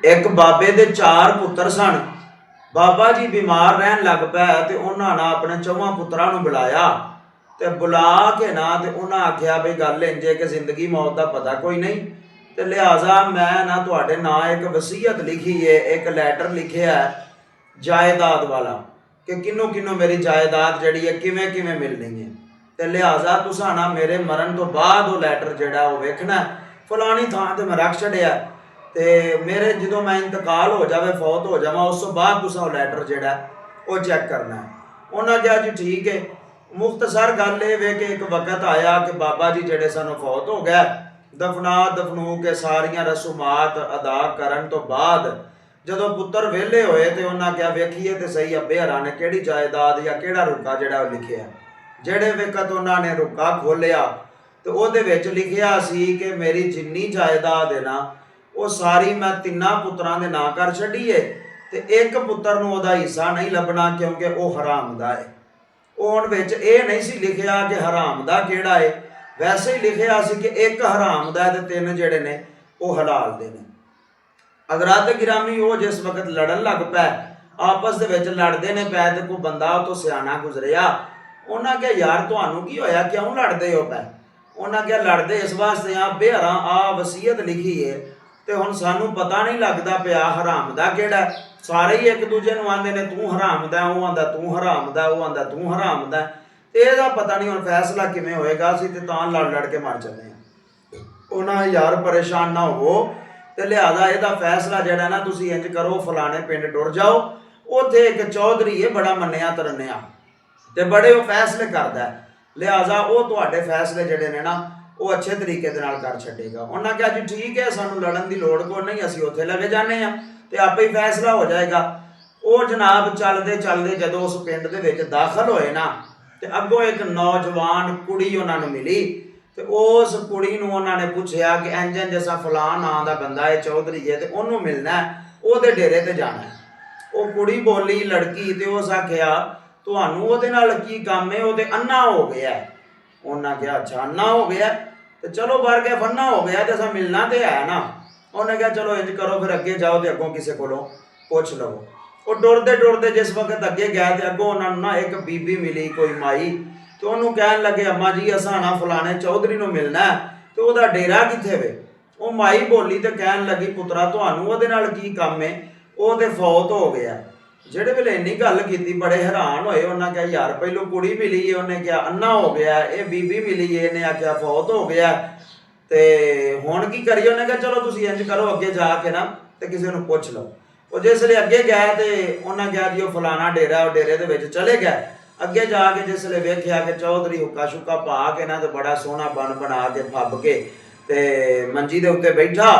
एक बाबे दे 4 पुत्र सन। बाबा जी बीमार रहन लग पए ते उन्होंने अपने 4 पुत्रां नूं बुलाया ते बुला के ना ते उन्हें आख्या भी गल इंज है कि जिंदगी मौत का पता कोई नहीं, तो लिहाजा मैं ना तुहाडे नां एक वसीयत लिखी है, एक लैटर लिखिया है जायदाद वाला कि किनों किनों मेरी जायदाद जिहड़ी है किवें किवें मिलनी है। तो लिहाजा तुसां ना मेरे मरण तो बाद वो लैटर जिहड़ा वो वेखना फलानी थां ते मैं रख छड़िया ते मेरे जो मैं इंतकाल हो जाए फौत हो जावा उस तो बाद तुसा लैटर जिहड़ा वो चैक करना है। उन्हें कहा जी ठीक है। मुख्तसर गल ये वे कि एक वक्त आया कि बाबा जी जिहड़े सन फौत हो गए, दफना दफनू के सारिया रसूमात अदा करन तो बाद जदों पुत्र वेले होए तो उन्हें क्या वेखीए तो सही अब्बे हरा ने किहड़ी जायदाद या किहड़ा रुका जिहड़ा लिखिया। जिहड़े वक्त उन्होंने रुका खोलिया तो उहदे विच लिखिया सी कि मेरी जिन्नी जायदाद है ना वो सारी मैं 3 पुत्रां दे नां कर छड्डी है ते एक पुत्र नूं ओहदा हिस्सा नहीं लभना क्योंकि वह हराम दा है। हुण विच ये नहीं सी लिखिया कि हराम दा किहड़ा है, वैसे ही लिखिया सी कि एक हराम दा ते 3 जिहड़े ने वो हलाल दे ने। हज़रात गिरामी वो जिस वक्त लड़न लग पै आपस दे विच लड़दे ने पै ते कोई बंदा तो सियाना गुजरिया। उन्हें क्या यार तुहानू की होया क्यों लड़दे हो पै? उन्हें क्या लड़दे इस वास्ते आ बेहरा आ वसीयत लिखी है तो हुण सानू पता नहीं लगता पिया हराम दा किहड़ा। सारे ही एक दूजे नूं आंदे ने तू हराम दा, वो आंदा तू हराम दा, वो आंदा तू हराम दा। इहदा पता नहीं हुण फैसला किवें होएगा, असीं ते तां लड़ लड़ के मर चले हां। उन्हें यार परेशान ना हो तो लिहाजा इहदा फैसला जिहड़ा ना तुसीं इंज करो फलाने पिंड टुर जाओ, उत्थे एक चौधरी है बड़ा मन्निया तरन्निया ते बड़े वो फैसले करदा है, लिहाजा वो तुहाडे फैसले जिहड़े ने ना वो अच्छे तरीके दे नाल कर छड्डेगा। उन्हें कहा जी ठीक है सानू लड़न की लोड़ कोई नहीं, असीं उत्थे लगे जाने आ ते आपे ही फैसला हो जाएगा। वो जनाब चलदे चलदे जदों उस पिंड दे विच दाखल होए ना ते अगों एक नौजवान कुड़ी उन्हां नूं मिली ते उस कुड़ी नूं उन्हां ने पुछया कि इंज इंज असां फलां नां दा बंदा है चौधरी है ते उहनूं मिलना है, ओहदे डेरे ते जाना है। वो कुड़ी बोली लड़की ते उस आखिया तुहानू उहदे नाल की काम है, वो ते अन्ना हो गया है। उन्हें कहा अच्छा अन्ना हो गया तो चलो बाहर गया फन्ना हो गया तो असा मिलना तो है ना। उन्हें कहा चलो इंज करो फिर अगे जाओ तो अगों किसी को पुछ लवो। वो टुरदे टुरदे जिस वक्त अगे गए तो अगों उन्होंने ना एक बीबी मिली कोई माई तो उन्होंने कहन लगे अम्मा जी असा ना फलाने चौधरी नूं मिलना है तो वह डेरा कित्थे वे। वो माई बोली तो कहन लगी पुत्रा तुहानू उहदे नाल की काम है, वो तो फौत हो गया। जिहड़े वेले इन्नी गल कीती बड़े हैरान होए। उन्हें कहा यार पहलों कुड़ी मिली है उन्हें क्या अन्ना हो गया, ये बीबी मिली है इन्हें आख्या फौत हो गया ते हुण की करिए। उन्हें कहा चलो तुसीं इंज करो अगे जाके ना ते किसी नूं पुछ लो। वो जिसले अगे गए तो उन्हें कहा जी वो फलाना डेरा, वो डेरे दे विच चले गए। अगे जाके जिसले वेख्या कि चौधरी हुक्का शुक्का पा के ना तो बड़ा सोहना बन बना के फब के ते मंजी दे उत्ते बैठा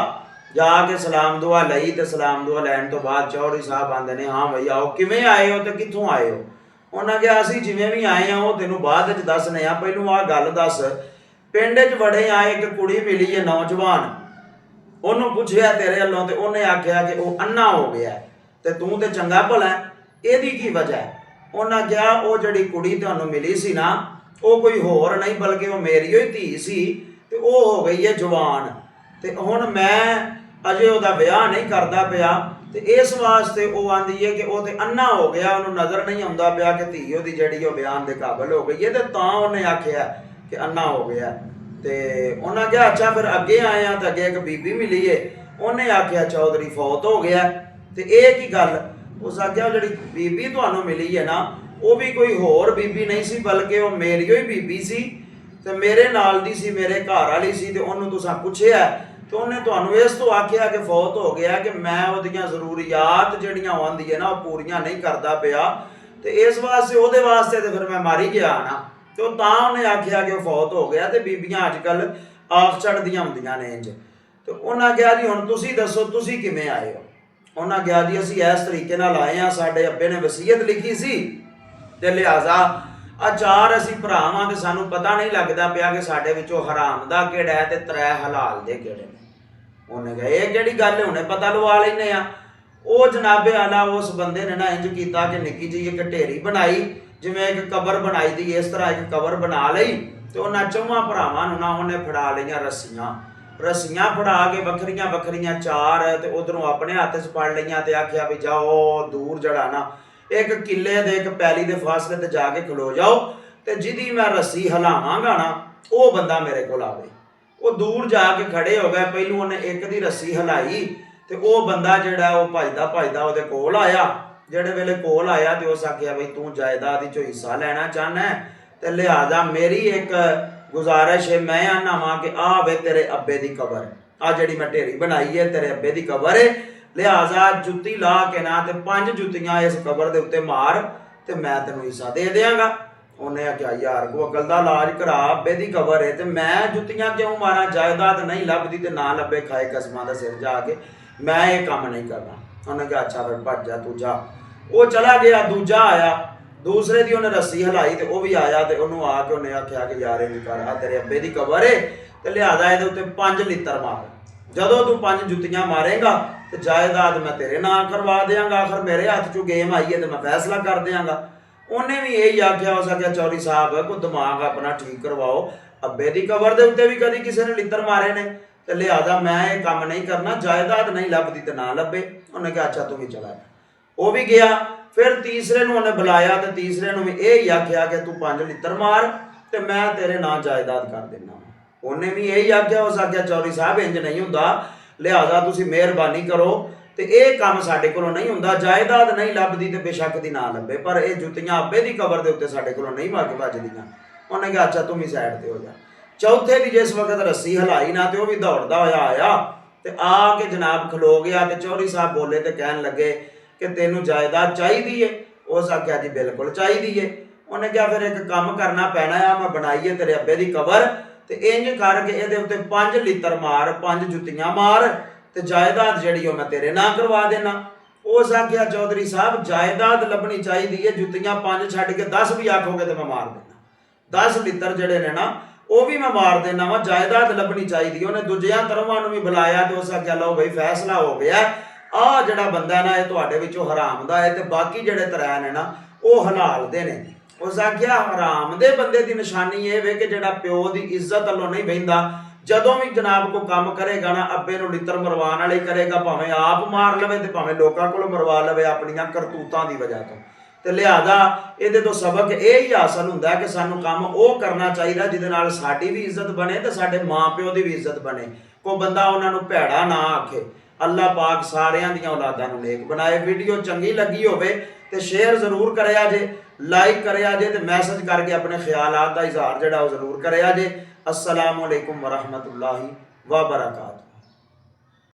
जाके सलाम दुआ लई तो सलाम दुआ लैन तो बाद चौधरी साहब आंदे ने हाँ भई आओ किवें आए हो तो कित्थों आए हो। उन्हें कहा असीं जिवें भी आए हैं वो तेनों बाद च दसने आ, पहलू आ गल दस पिंड च बड़े आए एक कुड़ी मिली है नौजवान, उन्होंने पुछया तेरे वालों तो उन्हें आख्या कि वह अन्ना हो गया तो तू तो चंगा भला है, यदी की वजह है। उन्हें कहा वो जिहड़ी कुड़ी तुहानूं मिली सी ना वो कोई होर नहीं बल्कि वो मेरी ही धी सी ते वो हो गई है जवान ते हुण मैं अजे उहदा विआह नहीं करदा पिया ते इस वास्ते वो आंदी है कि वो तो अन्ना हो गया, उन्होंने नज़र नहीं आउंदा पिया कि धी उहदी जिहड़ी वो बयान दे काबिल हो गई है ते तां उन्हें आख्या कि अन्ना हो गया। ते उन्हें कहा अच्छा फिर अगे आए हैं तो अगे एक बीबी मिली है उन्हें आख्या चौधरी फौत हो गया तो ये की गल। उस आख्या जिहड़ी बीबी तुहानूं मिली है ना वो भी कोई होर बीबी नहीं सी बल्कि वो मेरी ही बीबी सी ते मेरे नाल दी सी, मेरे घर वाली सी ते उन्होंने तुसां पुछया तो उन्हें तुहानूं इस तो आख्या कि फौत हो गया कि मैं उहदियां जरूरियात जिहड़ियां आंदी है ना वो पूरियां नहीं करदा पिया तो इस वास्ते उहदे वास्ते तो फिर मैं मारी गया ना। तो तां उन्हें आख्या कि फौत हो गया तो बीबियां अजकल आख चढ़दियां हुंदियां ने इंज। तो उन्हें कहा जी हुण तुसीं दसो तुसीं किवें आए हो। उन्हें कहा जी असीं इस तरीके नाल आए हैं, साडे अब्बे ने वसीयत लिखी सी ते लिहाजा चार असीं भरा वां ते सानूं पता नहीं लगदा पिया कि साडे विचों हराम दा किहड़ा है ते 3 हलाल दे किहड़े ने। उन्हें कहा यह किहड़ी गल है, हुणे पता लवा लैने आ। वो जनाबे आला उस बंदे ने ना इंज कीता कि निक्की जी एक ढेरी बनाई जिवें एक कबर बनाई दी इस तरह एक कबर बना लई ते उन्हां 4 भरावां नूं ना उन्हें फड़ा लईआं रस्सियां रस्सियां फड़ा के वखरियां वखरियां चार ते उधरों अपने हत्थ च फड़ लईयां ते आख्या भी जाओ दूर जड़ा ना एक किले दे एक पैली दे फासले ते जाके खलो जाओ ते जिदी मैं रस्सी हिलावांगा ना वो बंदा मेरे को आवे। वो दूर जाके खड़े हो गए, पहलू उन्हें एक दी रस्सी हिलाई ते वो बंदा जिहड़ा वो भजदा भजदा उहदे कोल आया। जिहड़े वेले कोल आया ते उस आख्या बई तू जायदाद चो हिस्सा लेना चाहना है ते लिहाजा मेरी एक गुजारिश है, मैं आना वा कि आ वे तेरे अब्बे दी कबर, आ जिहड़ी मैं ढेरी बनाई है तेरे अब्बे दी कबर है, लिहाजा जुत्ती ला के ना ते 5 जुत्तियां इस कबर दे उत्ते मार ते मैं तेनू हिस्सा दे देंगा। उन्हें आख्या यार को अकल दा इलाज करा, अब्बे दी कबर है ते मैं जुत्तियां क्यों मारा, जायदाद नहीं लभदी ते ना लभे खाए कसमां दा सिर जाके, मैं ये काम नहीं करना। उन्हें कहा अच्छा फिर भज जा तू जा। वो चला गया, दूजा आया, दूसरे दी उन्हें रस्सी हिलाई ते वो भी आया ते उन्होंने आके उन्हें आख्या कि यार ये कर, आ तेरे अब्बे दी कबर है ते लिहाजा ये उत्ते 5 लित्तर मार, जदों तू 5 जुत्तियां मारेगा तो जायदाद मैं तेरे नां करवा देंगा, आखिर मेरे हाथ चो गेम आई है तो मैं फैसला कर देंगा। उन्हें भी यही आख्या, उस आख्या चौधरी साहब को दिमाग अपना ठीक करवाओ, अब्बे दी कबर दे उत्ते भी कदी किसी ने लित्तर मारे ने ते लिहाजा मैं ये काम नहीं करना, जायदाद नहीं लभदी ते ना लभे। उन्हें कहा अच्छा तू भी चला जा। वो भी गया, फिर तीसरे नूं उन्हें बुलाया तो तीसरे नूं भी यही आख्या कि तू 5 लित्तर मार ते मैं तेरे नां जायदाद कर देना। उन्हें भी यही आख्या, उस आख्या चौधरी साहब इंज नहीं हुंदा, लिहाजा तुसीं मेहरबानी करो ते ये काम साडे कोलों नहीं हुंदा, जायदाद नहीं लभदी ते बेशक दी ना लभे, पर ये जुत्तियां अब्बे दी कबर दे उत्ते साडे कोलों नहीं भाग भजदियां। उन्हें कहा अच्छा तुम ही साइड ते हो जा। चौथे दी जिस वक्त रस्सी हिलाई ना ते वो भी दौड़दा होया आया ते आके जनाब खलो गया ते चौधरी साहब बोले ते कहन लगे कि तेनू जायदाद चाहिदी है। उस आख्या जी बिल्कुल चाहिदी है। उन्हें कहा फिर एक काम करना पैना है, मैं बनाई है तेरे अब्बे दी कबर ते इंज करके इहदे उत्ते 5 लित्तर मार, 5 जुत्तियां मार ते जायदाद जिहड़ी मैं तेरे नां करवा देना। उस आख्या चौधरी साहब जायदाद लभनी चाहिदी है, जुत्तियां 5 छड्ड के 10 भी आखोगे तो मैं मार देना, 10 लित्तर जिहड़े ने ना वो भी मैं मार देना वा, जायदाद लभनी चाहिदी। उन्हें दूजियां तरफां नूं भी बुलाया तो उस आख्या लो भाई फैसला हो गया, आ जिहड़ा बंदा ना ये तुहाडे विचों हराम दा है ते बाकी जिहड़े 3 ने ना वो हलाल दे ने। उस आख्या हराम दे बंदे दी निशानी ये वे कि जिहड़ा प्यो दी इज्जत अल्लों नहीं बहिंदा, जदों भी जनाब को काम करेगा ना अब्बे नूं लित्तर मरवाण वाले ही करेगा, भावें आप मार लवे ते भावें लोकां कोलों मरवा लवे अपणियां करतूतां दी वजह तो। ते लिहाजा इहदे तो सबक ये ही हासल हुंदा है कि सानूं काम वो करना चाहिए जिहदे नाल साडी भी इज्जत बने ते साडे मां प्यो दी भी इज्जत बने, कोई बंदा उन्हां नूं भैड़ा ना आखे। अल्लाह पाक सारियां दियां औलादां नूं नेक बनाए। वीडियो चंगी लगी होवे ते शेयर जरूर करिया जे, लाइक करिया जे ते मैसेज करके अपने ख्यालात दा इजहार जिहड़ा वो जरूर करिया जे। अस्सलामु अलैकुम व रहमतुल्लाहि व बरकातुहू।